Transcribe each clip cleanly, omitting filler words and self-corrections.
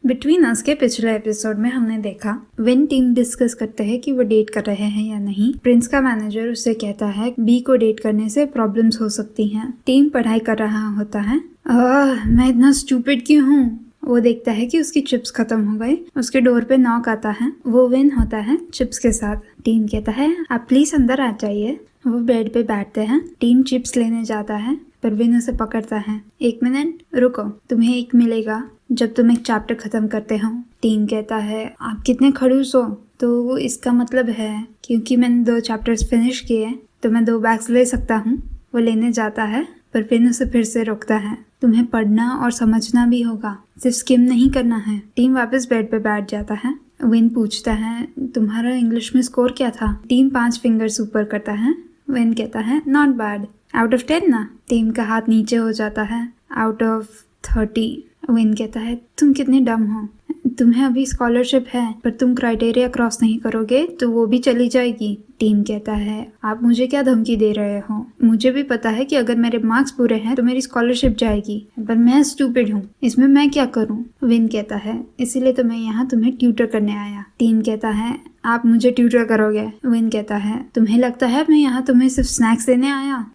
Between us के पिछले episode में हमने देखा विन टीम डिस्कस करते हैं कि वो डेट कर रहे हैं या नहीं। प्रिंस का मैनेजर उससे कहता है बी को डेट करने से प्रॉब्लम्स हो सकती हैं। टीम पढ़ाई कर रहा होता है। मैं इतना स्टूपिड क्यों हूँ। वो देखता है कि उसकी चिप्स खत्म हो गई। उसके डोर पे नॉक आता है। वो विन होता है चिप्स के साथ। टीम कहता है आप प्लीज अंदर आ जाइए। वो बेड पे बैठते हैं। टीम चिप्स लेने जाता है पर विन उसे पकड़ता है। 1 मिनट रुको, तुम्हें 1 मिलेगा जब तुम एक चैप्टर खत्म करते हो। टीम कहता है आप कितने खड़ूस हो। तो इसका मतलब है क्योंकि मैंने 2 चैप्टर्स फिनिश किए तो मैं 2 बैग्स ले सकता हूँ। वो लेने जाता है पर विन उसे फिर से रोकता है। तुम्हें पढ़ना और समझना भी होगा, सिर्फ स्किम नहीं करना है। टीम वापस बेड पे बैठ जाता है। विन पूछता है तुम्हारा इंग्लिश में स्कोर क्या था। टीम 5 फिंगर्स ऊपर करता है। विन कहता है नॉट बैड, आउट ऑफ 10 ना। टीम का हाथ नीचे हो जाता है। Out of 30। विन कहता है तुम कितने डम हो। तुम्हें अभी स्कॉलरशिप है पर तुम क्राइटेरिया क्रॉस नहीं करोगे तो वो भी चली जाएगी। टीम कहता है आप मुझे क्या धमकी दे रहे हो। मुझे भी पता है कि अगर मेरे मार्क्स पूरे हैं तो मेरी स्कॉलरशिप जाएगी, पर मैं स्टूपिड हूँ, इसमें मैं क्या करूँ। विन कहता है इसीलिए तो मैं यहाँ तुम्हें ट्यूटर करने आया। टीम कहता है आप मुझे ट्यूटर करोगे। विन कहता है तुम्हें लगता है मैं यहाँ तुम्हें सिर्फ स्नैक्स देने आया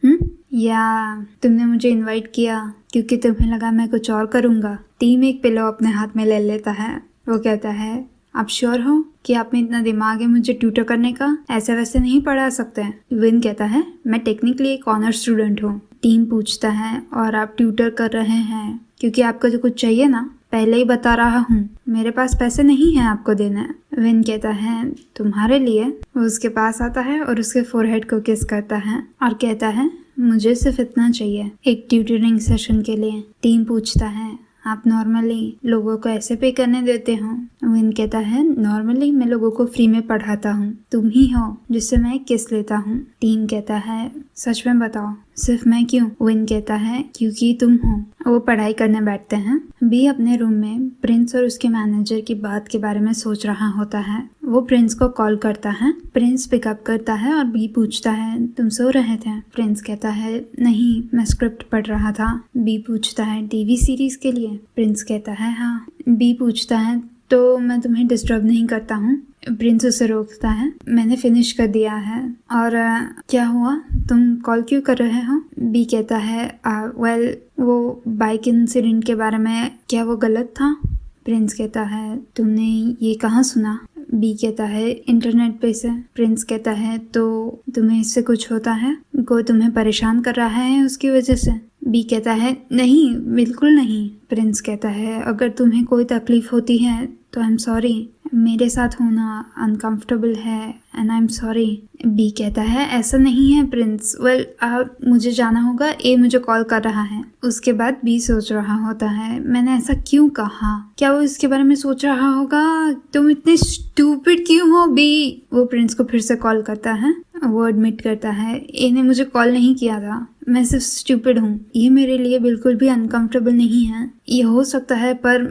या तुमने मुझे इनवाइट किया क्योंकि तुम्हें लगा मैं कुछ और करूँगा। टीम एक पिलो अपने हाथ में ले लेता है। वो कहता है आप श्योर हो कि आप में इतना दिमाग है मुझे ट्यूटर करने का, ऐसे वैसे नहीं पढ़ा सकते। विन कहता है मैं टेक्निकली एक ऑनर स्टूडेंट हूँ। टीम पूछता है और आप ट्यूटर कर रहे हैं क्योंकि आपको जो कुछ चाहिए ना, पहले ही बता रहा हूँ मेरे पास पैसे नहीं है आपको देना। विन कहता है तुम्हारे लिए। वो उसके पास आता है और उसके फोरहेड को किस करता है और कहता है मुझे सिर्फ इतना चाहिए एक ट्यूटरिंग सेशन के लिए। टीम पूछता है आप नॉर्मली लोगों को ऐसे पे करने देते हो। विन कहता है नॉर्मली मैं लोगों को फ्री में पढ़ाता हूँ, तुम ही हो जिससे मैं एक किस लेता हूँ। टीम कहता है सच में बताओ सिर्फ मैं क्यों। विन कहता है क्योंकि तुम हो। वो पढ़ाई करने बैठते हैं। बी अपने रूम में प्रिंस और उसके मैनेजर की बात के बारे में सोच रहा होता है। वो प्रिंस को कॉल करता है। प्रिंस पिकअप करता है और बी पूछता है तुम सो रहे थे। प्रिंस कहता है नहीं, मैं स्क्रिप्ट पढ़ रहा था। बी पूछता है टीवी सीरीज के लिए। प्रिंस कहता है हाँ। बी पूछता है तो मैं तुम्हें डिस्टर्ब नहीं करता हूँ। प्रिंस उसे रोकता है मैंने फिनिश कर दिया है। और क्या हुआ, तुम कॉल क्यों कर रहे हो। बी कहता है वेल वो बाइक इंसिडेंट के बारे में, क्या वो गलत था। प्रिंस कहता है तुमने ये कहाँ सुना। बी कहता है इंटरनेट पे से। प्रिंस कहता है तो तुम्हें इससे कुछ होता है, कोई तुम्हें परेशान कर रहा है उसकी वजह से। बी कहता है नहीं बिल्कुल नहीं। प्रिंस कहता है अगर तुम्हें कोई तकलीफ होती है तो आई एम सॉरी, मेरे साथ होना अनकंफर्टेबल है and I am sorry. B कहता है ऐसा नहीं है प्रिंस, वेल मुझे जाना होगा, ए मुझे कॉल कर रहा है। उसके बाद बी सोच रहा होता है मैंने ऐसा क्यों कहा, क्या वो इसके बारे में सोच रहा होगा, तुम इतने स्टूपिड क्यों हो बी। वो प्रिंस को फिर से कॉल करता है। वो एडमिट करता है ए ने मुझे कॉल नहीं किया था, मैं सिर्फ स्टूपिड हूँ, ये मेरे लिए बिल्कुल भी अनकंफर्टेबल नहीं है, ये हो सकता है पर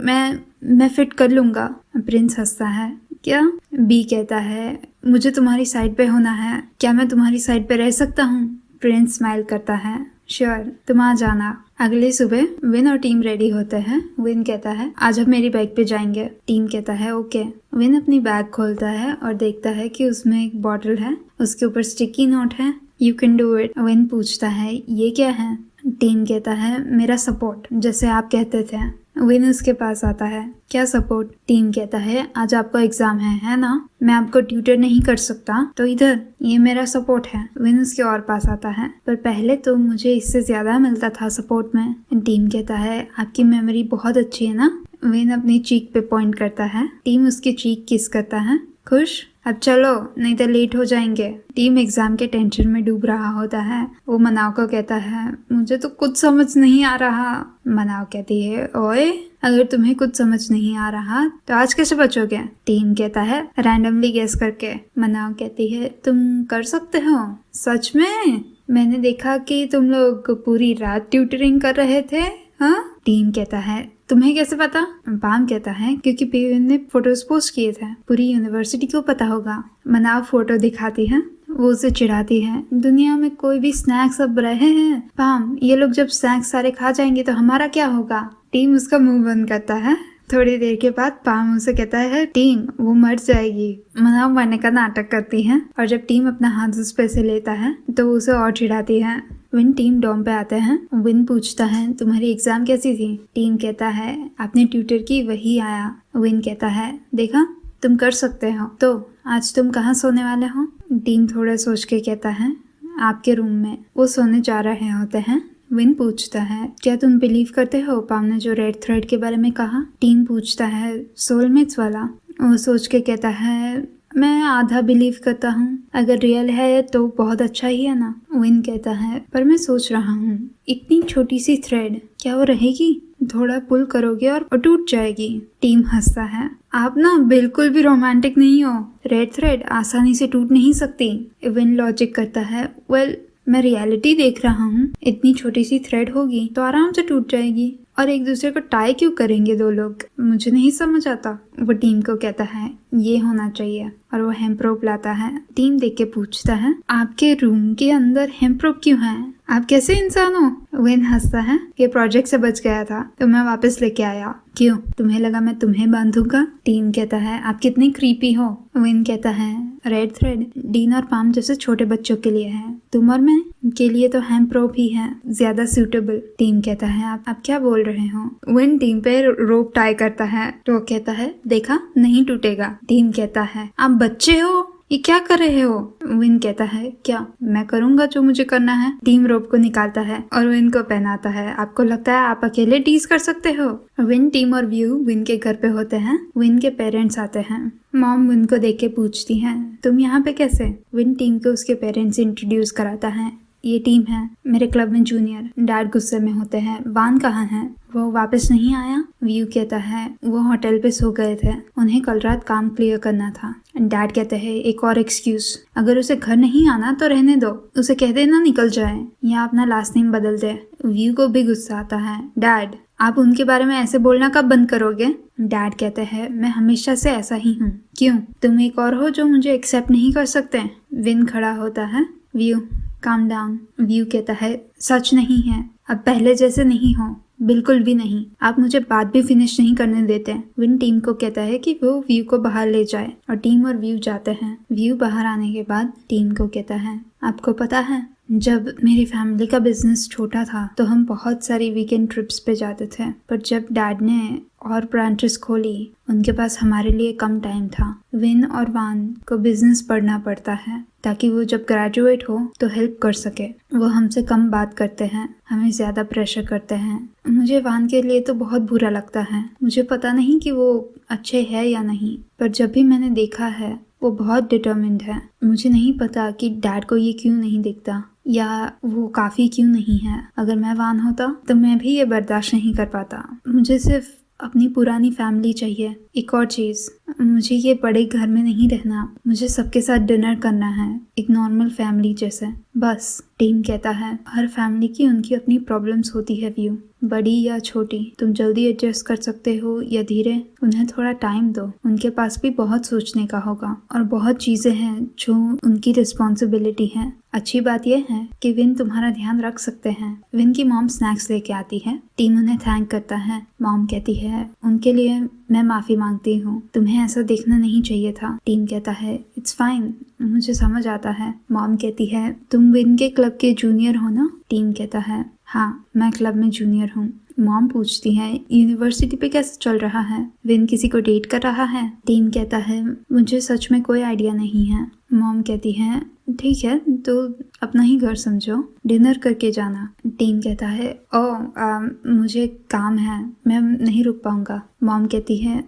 मैं फिट कर लूंगा। प्रिंस हंसता है क्या। बी कहता है मुझे तुम्हारी साइड पे होना है, क्या मैं तुम्हारी साइड पे रह सकता हूँ। प्रिंस स्माइल करता है श्योर, तुम आ जाना। अगले सुबह विन और टीम रेडी होते हैं। विन कहता है आज हम मेरी बाइक पे जाएंगे। टीम कहता है ओके। विन अपनी बैग खोलता है और देखता है कि उसमें एक बॉटल है, उसके ऊपर स्टिकी नोट है, you can do it. Win पूछता है ये क्या है। टीम कहता है मेरा सपोर्ट, जैसे आप कहते थे। विन उसके पास आता है क्या सपोर्ट। टीम कहता है आज आपका एग्जाम है ना, मैं आपको ट्यूटर नहीं कर सकता तो इधर ये मेरा सपोर्ट है। विन उसके और पास आता है पर पहले तो मुझे इससे ज्यादा मिलता था सपोर्ट में। टीम कहता है आपकी मेमोरी बहुत अच्छी है ना। विन अपनी चीक पे पॉइंट करता है। टीम उसकी चीक किस करता है। खुश, अब चलो नहीं तो लेट हो जाएंगे। टीम एग्जाम के टेंशन में डूब रहा होता है। वो मनाव को कहता है मुझे तो कुछ समझ नहीं आ रहा। मनाव कहती है ओए अगर तुम्हें कुछ समझ नहीं आ रहा तो आज कैसे बचोगे। टीम कहता है रैंडमली गेस करके। मनाव कहती है तुम कर सकते हो सच में, मैंने देखा कि तुम लोग पूरी रात ट्यूटरिंग कर रहे थे। हाँ। टीम कहता है तुम्हें कैसे पता। पाम कहता है क्योंकि पीवन ने फोटोज पोस्ट किए थे, पूरी यूनिवर्सिटी को पता होगा। मनाव फोटो दिखाती है। वो उसे चिढ़ाती है दुनिया में कोई भी स्नैक्स अब रहे हैं। पाम ये लोग जब स्नैक्स सारे खा जाएंगे तो हमारा क्या होगा। टीम उसका मुंह बंद करता है। थोड़ी देर के बाद पाम उसे कहता है टीम वो मर जाएगी, मना मरने का नाटक करती है और जब टीम अपना हाथ उस पे से लेता है तो वो उसे और चिढ़ाती है। विन टीम डॉम पे आते हैं। विन पूछता है तुम्हारी एग्जाम कैसी थी? टीम कहता है आपने ट्यूटर की वही आया। विन कहता है देखा तुम कर सकते हो। तो आज तुम कहाँ सोने वाले हो? टीम थोड़ा सोच के कहता है आपके रूम में। वो सोने जा रहे होते हैं। विन पूछता है क्या तुम बिलीव करते हो पाम ने जो रेड थ्रेड के बारे में कहा? टीम पूछता है सोलमेट्स वाला? वो सोच के कहता है मैं आधा बिलीव करता हूँ, अगर रियल है तो बहुत अच्छा ही है ना। विन कहता है पर मैं सोच रहा हूँ इतनी छोटी सी थ्रेड क्या वो रहेगी? थोड़ा पुल करोगे और टूट जाएगी। टीम हंसता है आप ना बिल्कुल भी रोमांटिक नहीं हो, रेड थ्रेड आसानी से टूट नहीं सकती। विन लॉजिक करता है वेल मैं रियलिटी देख रहा हूँ, इतनी छोटी सी थ्रेड होगी तो आराम से टूट जाएगी और एक दूसरे को टाई क्यों करेंगे दो लोग, मुझे नहीं समझ आता। वो टीम को कहता है ये होना चाहिए और वो हेम्प्रोप लाता है। टीम देख के पूछता है आपके रूम के अंदर हेम्प्रोप क्यों है, आप कैसे इंसान हो? विन हंसता है ये प्रोजेक्ट से बच गया था तो मैं वापस लेके आया। क्यों तुम्हें लगा मैं तुम्हें बांधूंगा? टीम कहता है आप कितने क्रीपी हो। विन कहता है रेड थ्रेड डीन और पाम जैसे छोटे बच्चों के लिए है, तुम और मैं के लिए तो हेम्प्रोप ही है ज्यादा सूटेबल। टीम कहता है आप क्या बोल रहे हो? विन टीम पे रोप टाई करता है तो वो कहता है देखा नहीं टूटेगा। टीम कहता है आप बच्चे हो, ये क्या कर रहे हो? विन कहता है क्या मैं करूंगा जो मुझे करना है। टीम रोप को निकालता है और विन को पहनाता है। आपको लगता है आप अकेले टीज कर सकते हो? विन टीम और व्यू विन के घर पे होते हैं। विन के पेरेंट्स आते हैं। मॉम विन को देख के पूछती है तुम यहाँ पे कैसे? विन टीम को उसके पेरेंट्स इंट्रोड्यूस कराता है। ये टीम है मेरे क्लब में जूनियर। डैड गुस्से में होते हैं वान कहाँ है? वो वापस नहीं आया। व्यू कहता है वो होटल पे सो गए थे, उन्हें कल रात काम क्लियर करना था। डैड कहते हैं एक और एक्सक्यूज, अगर उसे घर नहीं आना तो रहने दो, उसे कह देना निकल जाए या अपना लास्ट नेम बदल दे। व्यू को भी गुस्सा आता है डैड आप उनके बारे में ऐसे बोलना कब बंद करोगे? डैड कहते हैं मैं हमेशा से ऐसा ही हूँ। क्यों तुम एक और हो जो मुझे एक्सेप्ट नहीं कर सकते? विन खड़ा होता है। View calm down. व्यू कहता है सच नहीं है, अब पहले जैसे नहीं हो, बिल्कुल भी नहीं, आप मुझे बात भी फिनिश नहीं करने देते। विन टीम को कहता है कि वो व्यू को बाहर ले जाए और टीम और व्यू जाते हैं। व्यू बाहर आने के बाद टीम को कहता है आपको पता है जब मेरी फैमिली का बिजनेस छोटा था तो हम बहुत सारी वीकेंड ट्रिप्स पे जाते थे, पर जब डैड ने और ब्रांचेस खोली उनके पास हमारे लिए कम टाइम था। विन और वान को बिजनेस पढ़ना पड़ता है ताकि वो जब ग्रेजुएट हो तो हेल्प कर सके। वो हमसे कम बात करते हैं, हमें ज्यादा प्रेशर करते हैं। मुझे वान के लिए तो बहुत बुरा लगता है। मुझे पता नहीं कि वो अच्छे है या नहीं, पर जब भी मैंने देखा है वो बहुत डिटर्मिन्ड है। मुझे नहीं पता कि डैड को ये क्यों नहीं दिखता या वो काफी क्यों नहीं है। अगर मैं वान होता तो मैं भी ये बर्दाश्त नहीं कर पाता। मुझे सिर्फ अपनी पुरानी फैमिली चाहिए। एक और चीज, मुझे ये बड़े घर में नहीं रहना, मुझे सबके साथ डिनर करना है एक नॉर्मल फैमिली जैसे, बस। टीम कहता है हर फैमिली की उनकी अपनी प्रॉब्लम्स होती है व्यू, बड़ी या छोटी। तुम जल्दी एडजस्ट कर सकते हो या धीरे, उन्हें थोड़ा टाइम दो। उनके पास भी बहुत सोचने का होगा और बहुत चीजें हैं जो उनकी रिस्पॉन्सिबिलिटी है। अच्छी बात यह है कि विन तुम्हारा ध्यान रख सकते हैं। विन की मॉम स्नैक्स लेके आती है। टीम उन्हें थैंक करता है। मॉम कहती है उनके लिए मैं माफी मांगती हूँ, तुम्हें ऐसा देखना नहीं चाहिए था। टीम कहता है इट्स फाइन, मुझे समझ आता है। मॉम कहती है तुम विन के क्लब के जूनियर हो ना? टीम कहता है हाँ मैं क्लब में जूनियर हूँ। मॉम पूछती है यूनिवर्सिटी पे कैसे चल रहा है? विन किसी को डेट कर रहा है? टीम कहता है मुझे सच में कोई आइडिया नहीं है। मॉम कहती है ठीक है तो अपना ही घर समझो, डिनर करके जाना। टीम कहता है मुझे काम है, मैं नहीं रुक पाऊंगा। मॉम कहती है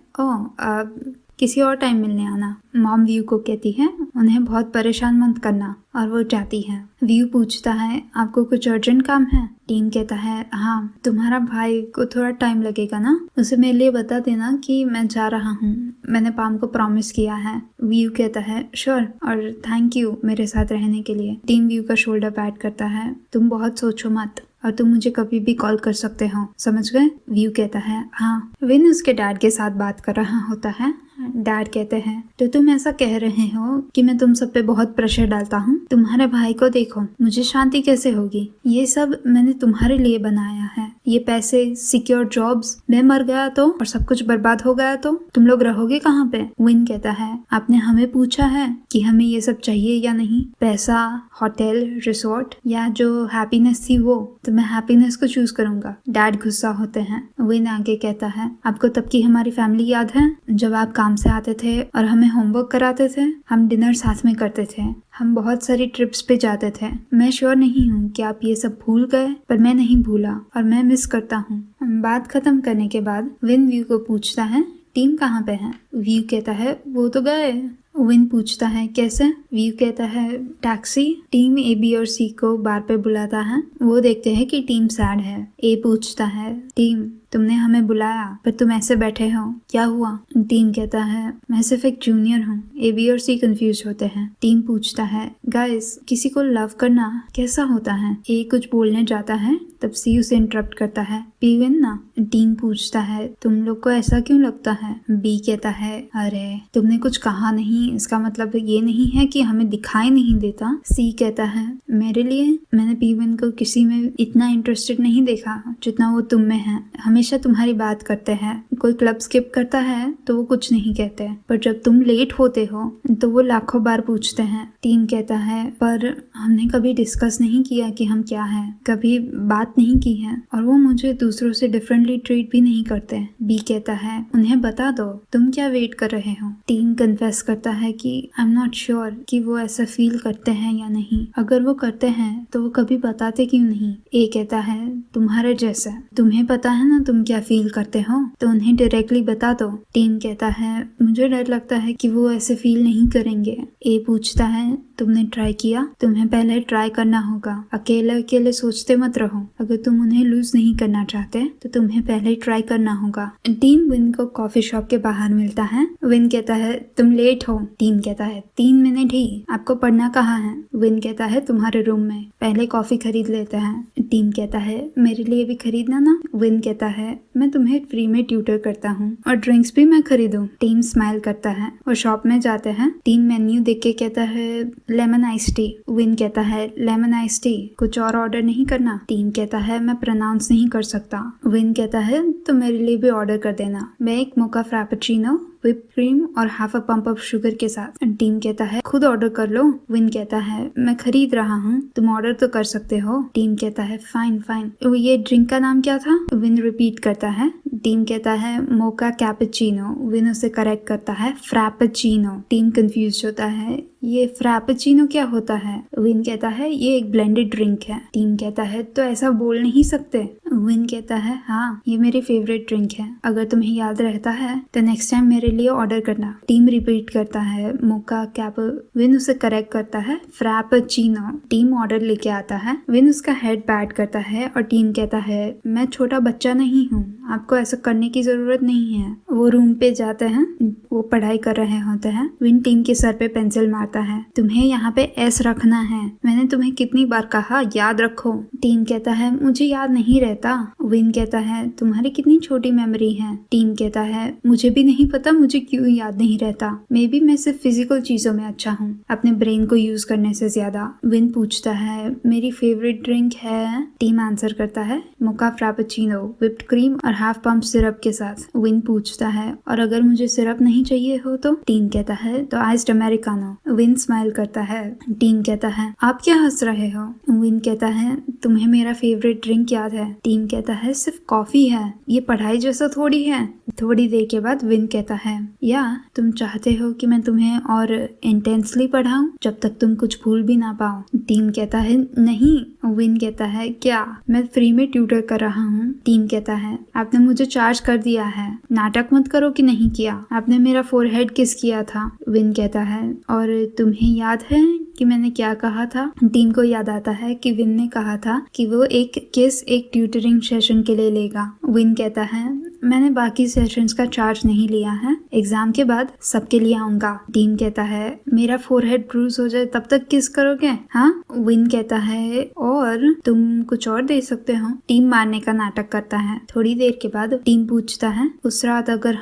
किसी और टाइम मिलने आना। मॉम व्यू को कहती है उन्हें बहुत परेशान मत करना और वो जाती है। व्यू पूछता है आपको कुछ अर्जेंट काम है? टीम कहता है हाँ, तुम्हारा भाई को थोड़ा टाइम लगेगा ना, उसे मेरे लिए बता देना कि मैं जा रहा हूँ, मैंने पाम को प्रॉमिस किया है। व्यू कहता है श्योर और थैंक यू मेरे साथ रहने के लिए। टीम व्यू का शोल्डर पैट करता है। तुम बहुत सोचो मत और तुम मुझे कभी भी कॉल कर सकते हो, समझ गए? व्यू कहता है हाँ। विन उसके डैड के साथ बात कर रहा होता है। डैड कहते हैं तो तुम ऐसा कह रहे हो कि मैं तुम सब पे बहुत प्रेशर डालता हूँ? तुम्हारे भाई को देखो, मुझे शांति कैसे होगी? ये सब मैंने तुम्हारे लिए बनाया है। ये पैसे, सिक्योर जॉब्स, मैं मर गया तो और सब कुछ बर्बाद हो गया तो तुम लोग रहोगे कहाँ पे? विन कहता है आपने हमें पूछा है कि हमें ये सब चाहिए या नहीं, पैसा, होटल, रिसोर्ट या जो हैप्पीनेस थी वो, तो मैं हैप्पीनेस को चूज करूंगा। डैड गुस्सा होते हैं। विन आगे कहता है आपको तब की हमारी फैमिली याद है जब आप काम से आते थे और हमें होमवर्क कराते थे, हम डिनर साथ में करते थे, हम बहुत सारी ट्रिप्स पे जाते थे। मैं श्योर नहीं हूँ कि आप ये सब भूल गए, पर मैं नहीं भूला और मैं मिस करता हूँ। बात खत्म करने के बाद विन व्यू को पूछता है टीम कहाँ पे है? व्यू कहता है वो तो गए। विन पूछता है कैसे? व्यू कहता है टैक्सी। टीम ए, बी और सी को बार पे बुलाता है। वो देखते हैं कि टीम सैड है। ए पूछता है टीम तुमने हमें बुलाया पर तुम ऐसे बैठे हो, क्या हुआ? टीम कहता है मैं सिर्फ एक जूनियर हूँ। ए, बी और सी कंफ्यूज होते हैं। टीम पूछता है गाइस किसी को लव करना कैसा होता है? ए कुछ बोलने जाता है तब सी उसे इंटरप्ट करता है बी विन ना। टीम पूछता है तुम लोग को ऐसा क्यों लगता है? बी कहता है अरे तुमने कुछ कहा नहीं, इसका मतलब ये नहीं है कि हमें दिखाई नहीं देता। सी कहता है मेरे लिए मैंने बी विन को किसी में इतना इंटरेस्टेड नहीं देखा जितना वो तुम में है। हमेशा तुम्हारी बात करते हैं, कोई क्लब स्किप करता है तो वो कुछ नहीं कहते, पर जब तुम लेट होते हो तो वो लाखों बार पूछते हैं। टीम कहता है पर हमने कभी डिस्कस नहीं किया कि हम क्या हैं, कभी बात नहीं की है और वो मुझे दूसरों से डिफरेंटली ट्रीट भी नहीं करते। बी कहता है उन्हें बता दो तुम क्या वेट कर रहे हो। टीम कन्फेस करता है कि आई एम नॉट श्योर कि वो ऐसा फील करते हैं या नहीं, अगर वो करते हैं तो वो कभी बताते क्यों नहीं। ए कहता है तुम्हारे जैसा, तुम्हें पता है ना तुम क्या फील करते हो तो उन्हें डायरेक्टली बता दो। टीम कहता है मुझे डर लगता है कि वो ऐसे फील नहीं करेंगे। ए पूछता है तुमने ट्राई किया? तुम्हें पहले ट्राई करना होगा, अकेले अकेले सोचते मत रहो। अगर तुम उन्हें लूज नहीं करना चाहते तो तुम्हें पहले ट्राई करना होगा। टीम विन को कॉफी शॉप के बाहर मिलता है। विन कहता है तुम लेट हो। टीम कहता है 3 मिनट ही, आपको पढ़ना कहाँ है? विन कहता है तुम्हारे रूम में, पहले कॉफी खरीद लेते हैं। टीम कहता है मेरे लिए भी खरीदना ना। विन कहता है मैं तुम्हें फ्री में ट्यूटर करता हूँ और ड्रिंक्स भी मैं खरीदूं। टीम स्माइल करता है और शॉप में जाते हैं। टीम मेन्यू देख के कहता है लेमन आइस टी। विन कहता है लेमन आइस टी, कुछ और ऑर्डर नहीं करना? टीम कहता है मैं प्रोनाउंस नहीं कर सकता। विन कहता है तो मेरे लिए भी ऑर्डर कर देना, मैं एक मोका फ्रैपेचिनो व्हिप क्रीम और half a pump of sugar के साथ। टीम कहता है खुद ऑर्डर कर लो। विन कहता है मैं खरीद रहा हूँ, तुम ऑर्डर तो कर सकते हो। टीम कहता है फाइन फाइन। ये ड्रिंक का नाम क्या था? विन रिपीट करता है। टीम कहता है मोका कैपेचिनो। विन उसे करेक्ट करता है फ्रैपेचिनो। टीम कंफ्यूज होता है ये फ्रैपेचिनो क्या होता है? विन कहता है ये एक ब्लेंडेड ड्रिंक है। टीम कहता है तो ऐसा बोल नहीं सकते। विन कहता है हाँ ये मेरी फेवरेट ड्रिंक है, अगर तुम्हें याद रहता है तो नेक्स्ट टाइम मेरे लिए ऑर्डर करना। टीम रिपीट करता है मोका कैप। विन उसे करेक्ट करता है फ्रैपेचिनो। टीम ऑर्डर लेके आता है। विन उसका हेड पैट करता है और टीम कहता है मैं छोटा बच्चा नहीं हूँ, आपको ऐसा करने की जरूरत नहीं है। वो रूम पे जाते हैं, वो पढ़ाई कर रहे होते हैं। विन टीम के सर पे पेंसिल मारता है। तुम्हें यहाँ पे एस रखना है, मैंने तुम्हें कितनी बार कहा याद रखो। टीम कहता है मुझे याद नहीं रहता। विन कहता है तुम्हारी कितनी छोटी मेमोरी है। टीम कहता है मुझे भी नहीं पता मुझे क्यों याद नहीं रहता, मे बी मैं सिर्फ फिजिकल चीजों में अच्छा हूँ, अपने ब्रेन को यूज करने से ज्यादा। विन पूछता है मेरी फेवरेट ड्रिंक है। टीम आंसर करता है मोका फ्रैपेचिनो व्हिप्ड क्रीम और हाफ पंप सिरप के साथ। विन पूछता है और अगर मुझे सिरप नहीं चाहिए हो तो? टीम कहता है तो आइस्ड अमेरिकानो। विन स्माइल करता है। टीम कहता है आप क्या हंस रहे हो? विन कहता है तुम्हें मेरा फेवरेट ड्रिंक याद है? टीम कहता है सिर्फ कॉफी है, ये पढ़ाई जैसा थोड़ी है। थोड़ी देर के बाद विन कहता है या तुम चाहते हो कि मैं तुम्हें और इंटेंसली पढ़ाऊं जब तक तुम कुछ भूल भी ना पाओ? टीम कहता है नहीं। विन कहता है क्या? मैं फ्री में ट्यूटर कर रहा हूँ। टीम कहता है आपने मुझे चार्ज कर दिया है, नाटक मत करो कि नहीं किया। आपने मेरा फोरहेड किस किया था? विन कहता है और तुम्हें याद है कि मैंने क्या कहा था? टीम को याद आता है कि विन ने कहा था कि वो एक किस एक ट्यूटरिंग सेशन के लिए लेगा। विन कहता है मैंने बाकी सेशंस का चार्ज नहीं लिया है, एग्जाम के बाद सबके लिए आऊंगा। टीम कहता है मेरा फोरहेड ब्रूज हो जाए तब तक किस करोगे? हाँ। विन कहता है और तुम कुछ और दे सकते हो। टीम मारने का नाटक करता है। थोड़ी देर के बाद टीम पूछता है उस रात अगर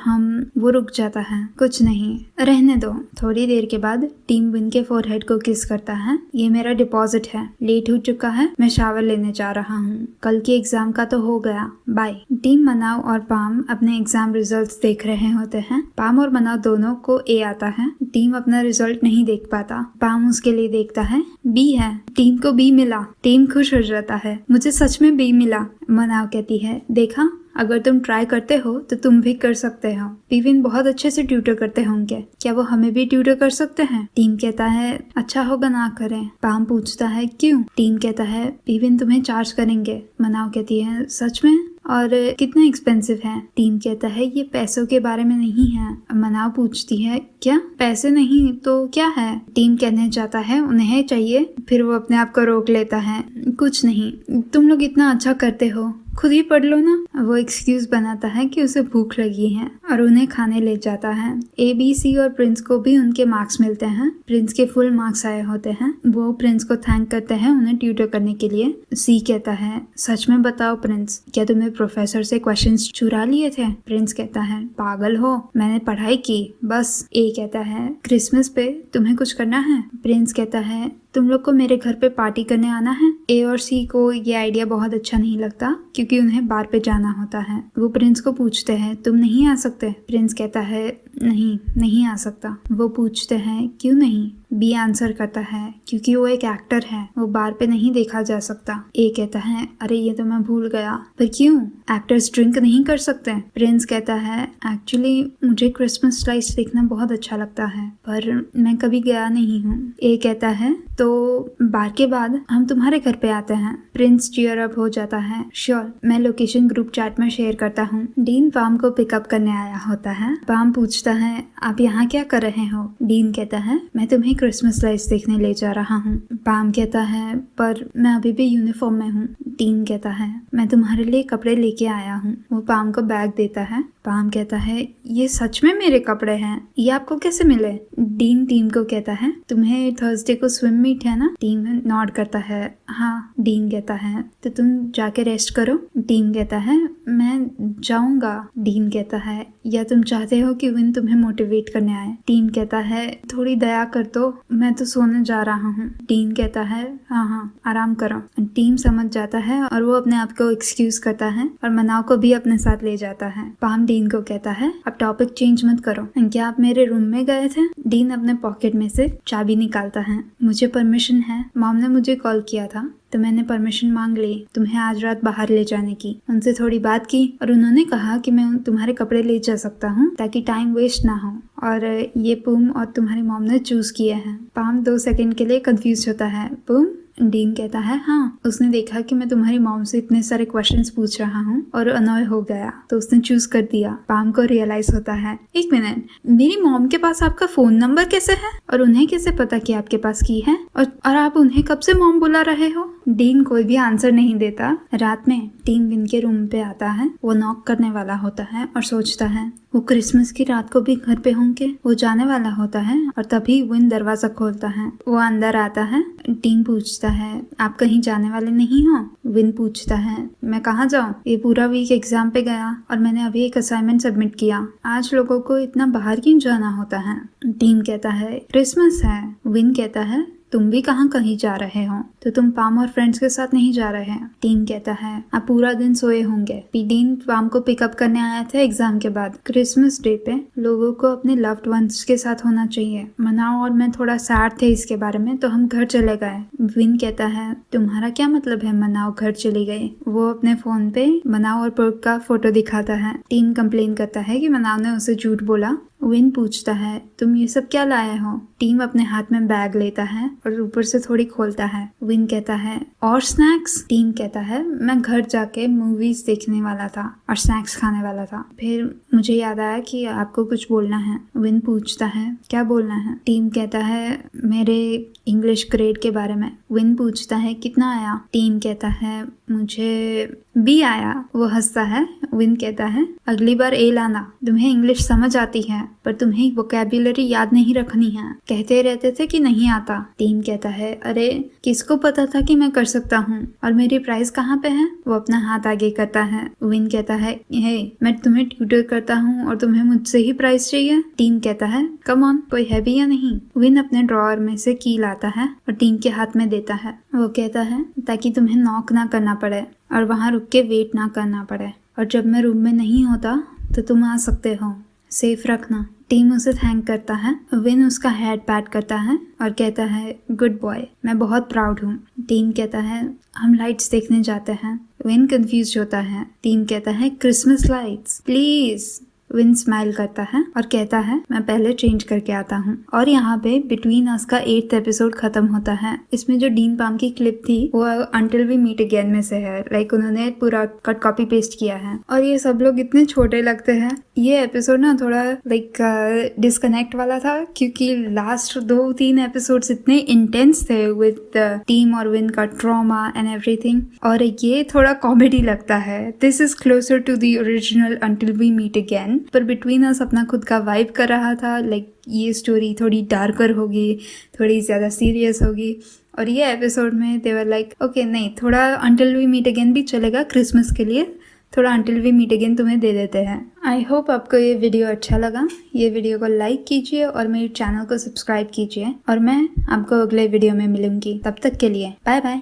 वो रुक जाता है। कुछ नहीं, रहने दो। थोड़ी देर के बाद टीम विन के फोरहेड को किस करता है। ये मेरा डिपॉजिट है, लेट हो चुका है, मैं शावर लेने जा रहा हूँ। कल के एग्जाम का तो हो गया, बाय। टीम मनाव और पाम अपने एग्जाम रिजल्ट्स देख रहे होते हैं। पाम और मनाव दोनों को ए आता है। टीम अपना रिजल्ट नहीं देख पाता। पाम उसके लिए देखता है, बी है। टीम को बी मिला। टीम खुश हो जाता है, मुझे सच में बी मिला। मनाव कहती है देखा, अगर तुम ट्राई करते हो तो तुम भी कर सकते हो। पीविन बहुत अच्छे से ट्यूटर करते होंगे, क्या वो हमें भी ट्यूटर कर सकते हैं? टीम कहता है अच्छा होगा ना करें। पाम पूछता है क्यों? टीम कहता है पीविन तुम्हें चार्ज करेंगे। मनाव कहती है सच में? और कितना एक्सपेंसिव है? टीम कहता है ये पैसों के बारे में नहीं है। मनाव पूछती है क्या पैसे नहीं तो क्या है? टीम कहने जाता है उन्हें चाहिए, फिर वो अपने आप को रोक लेता है, कुछ नहीं, तुम लोग इतना अच्छा करते हो, खुद ही पढ़ लो ना। वो एक्सक्यूज बनाता है कि उसे भूख लगी है और उन्हें खाने ले जाता है। ए, बी, सी और प्रिंस को भी उनके मार्क्स मिलते हैं। प्रिंस के फुल मार्क्स आए होते हैं। वो प्रिंस को थैंक करते हैं उन्हें ट्यूटर करने के लिए। सी कहता है सच में बताओ प्रिंस, क्या तुमने प्रोफेसर से क्वेश्चंस चुरा लिए थे? प्रिंस कहता है पागल हो, मैंने पढ़ाई की बस। ए कहता है क्रिसमस पे तुम्हें कुछ करना है? प्रिंस कहता है तुम लोग को मेरे घर पे पार्टी करने आना है। ए और सी को ये आइडिया बहुत अच्छा नहीं लगता क्योंकि उन्हें बार पे जाना होता है। वो प्रिंस को पूछते हैं तुम नहीं आ सकते? प्रिंस कहता है नहीं आ सकता। वो पूछते हैं क्यों नहीं? बी आंसर करता है क्योंकि वो एक एक्टर है, वो बार पे नहीं देखा जा सकता। ए कहता है अरे ये तो मैं भूल गया, पर क्यों? एक्टर्स ड्रिंक नहीं कर सकते? प्रिंस कहता है एक्चुअली मुझे क्रिसमस लाइट्स देखना बहुत अच्छा लगता है, पर मैं कभी गया नहीं हूँ। ए कहता है तो बार के बाद हम तुम्हारे घर पे आते हैं। प्रिंस चीयर अप हो जाता है, श्योर, मैं लोकेशन ग्रुप चैट में शेयर करता हूँ। डीन पाम को पिकअप करने आया होता है। पाम पूछता है आप यहाँ क्या कर रहे हो? डीन कहता है मैं तुम्हें क्रिसमस लाइट्स देखने ले जा रहा हूँ। पाम कहता है पर मैं अभी भी यूनिफॉर्म में हूँ। डीन कहता है मैं तुम्हारे लिए कपड़े लेके आया हूँ। वो पाम को बैग देता है। पाम कहता है ये सच में मेरे कपड़े हैं, ये आपको कैसे मिले? डीन टीम को कहता है तुम्हें थर्सडे को स्विम मीट है ना? टीम नॉड करता है हाँ। डीन कहता है तो तुम जाके रेस्ट करो। टीम कहता है मैं जाऊंगा। डीन कहता है या तुम चाहते हो कि विन तुम्हें मोटिवेट करने आए? टीम कहता है थोड़ी दया कर दो, मैं तो सोने जा रहा हूँ। डीन कहता है हाँ आराम करो। टीम समझ जाता है और वो अपने आप को एक्सक्यूज करता है और मनाव को भी अपने साथ ले जाता है। पाम डीन को कहता है अब टॉपिक चेंज मत करो, क्या आप मेरे रूम में गए थे? डीन अपने पॉकेट में से चाबी निकालता है। मुझे परमिशन है, मॉम ने मुझे कॉल किया था तो मैंने परमिशन मांग ली तुम्हें आज रात बाहर ले जाने की। उनसे थोड़ी बात की और उन्होंने कहा कि मैं तुम्हारे कपड़े ले जा सकता हूँ ताकि टाइम वेस्ट ना हो, और ये पूम और तुम्हारी मॉम ने चूज किए हैं। पाम 2 सेकंड के लिए कंफ्यूज होता है। पूम? डीन कहता है हाँ, उसने देखा कि मैं तुम्हारी मॉम से इतने सारे क्वेश्चंस पूछ रहा हूँ और अनॉय हो गया तो उसने चूज कर दिया। पाम को रियलाइज होता है एक मिनट, मेरी मॉम के पास आपका फोन नंबर कैसे है और उन्हें कैसे पता कि आपके पास की है, और आप उन्हें कब से मॉम बुला रहे हो? डीन कोई भी आंसर नहीं देता। रात में टीम विन के रूम पे आता है। वो नॉक करने वाला होता है और सोचता है वो क्रिसमस की रात को भी घर पे होंगे। वो जाने वाला होता है और तभी विन दरवाजा खोलता है। वो अंदर आता है। टीम पूछता है आप कहीं जाने वाले नहीं हो? विन पूछता है मैं कहाँ जाऊँ, ये पूरा वीक एग्जाम पे गया और मैंने अभी एक असाइनमेंट सबमिट किया, आज लोगों को इतना बाहर क्यों जाना होता है? टीम कहता है क्रिसमस है। विन कहता है तुम भी कहाँ कहीं जा रहे हो, तो तुम पाम और फ्रेंड्स के साथ नहीं जा रहे हैं? टीम कहता है आप पूरा दिन सोए होंगे। डीन पाम को पिकअप करने आया था एग्जाम के बाद। क्रिसमस डे पे लोगों को अपने लव्ड वंस के साथ होना चाहिए। मनाओ और मैं थोड़ा सैड थे इसके बारे में तो हम घर चले गए। विन कहता है तुम्हारा क्या मतलब है मनाओ घर चली गई? वो अपने फोन पे मनाओ और पर्क का फोटो दिखाता है। टीम कंप्लेन करता है कि मनाओ ने उसे झूठ बोला विन पूछता है तुम ये सब क्या लाए हो। टीम अपने हाथ में बैग लेता है और ऊपर से थोड़ी खोलता है। विन कहता है और स्नैक्स। टीम कहता है मैं घर जाके मूवीज देखने वाला था और स्नैक्स खाने वाला था, फिर मुझे याद आया कि आपको कुछ बोलना है। विन पूछता है क्या बोलना है। टीम कहता है मेरे इंग्लिश ग्रेड के बारे में। विन पूछता है कितना आया। टीम कहता है मुझे बी आया। वो हंसता है। विन कहता है अगली बार ए लाना, तुम्हें इंग्लिश समझ आती है पर तुम्हें वोकैबुलरी याद नहीं रखनी है, कहते रहते थे कि नहीं आता। टीम कहता है अरे किसको पता था कि मैं कर सकता हूँ, और मेरी प्राइस कहाँ पे है। वो अपना हाथ आगे करता है। विन कहता है हे मैं तुम्हें ट्यूटर करता हूँ और तुम्हें मुझसे ही प्राइस चाहिए। टीम कहता है कम ऑन, कोई है भी या नहीं। विन अपने ड्रॉअर में से की लाता है और टीम के हाथ में देता है। वो कहता है ताकि तुम्हें नॉक ना करना पड़े और वहां रुक के वेट ना करना पड़े, और जब मैं रूम में नहीं होता तो तुम आ सकते हो, सेफ रखना। टीम उसे थैंक करता है। विन उसका हेड पैट करता है और कहता है गुड बॉय, मैं बहुत प्राउड हूँ। टीम कहता है हम लाइट्स देखने जाते हैं। विन कंफ्यूज होता है। टीम कहता है Christmas lights please. Win smile करता है और कहता है मैं पहले चेंज करके आता हूँ। और यहाँ पे बिटवीन अस का 8th एपिसोड खत्म होता है। इसमें जो डीन पाम की क्लिप थी वो अंटिल वी मीट अगेन में से है। लाइक उन्होंने पूरा कट कॉपी पेस्ट किया है और ये सब लोग इतने छोटे लगते हैं। ये एपिसोड ना थोड़ा लाइक डिस्कनेक्ट वाला था क्योंकि लास्ट 2-3 एपिसोड्स इतने इंटेंस थे विद टीम और विन का ट्रॉमा एंड एवरीथिंग, और ये थोड़ा कॉमेडी लगता है। This is closer to the original until we meet again, पर बिटवीन अस अपना खुद का वाइब कर रहा था। लाइक ये स्टोरी थोड़ी डार्कर होगी, थोड़ी ज़्यादा सीरियस होगी, और ये एपिसोड में दे वर लाइक ओके नहीं, थोड़ा अंटिल वी मीट अगेन भी चलेगा क्रिसमस के लिए, थोड़ा अंटिल वी मीट अगेन तुम्हें दे देते हैं। आई होप आपको ये वीडियो अच्छा लगा। ये वीडियो को लाइक कीजिए और मेरे चैनल को सब्सक्राइब कीजिए, और मैं आपको अगले वीडियो में मिलूंगी। तब तक के लिए बाय बाय।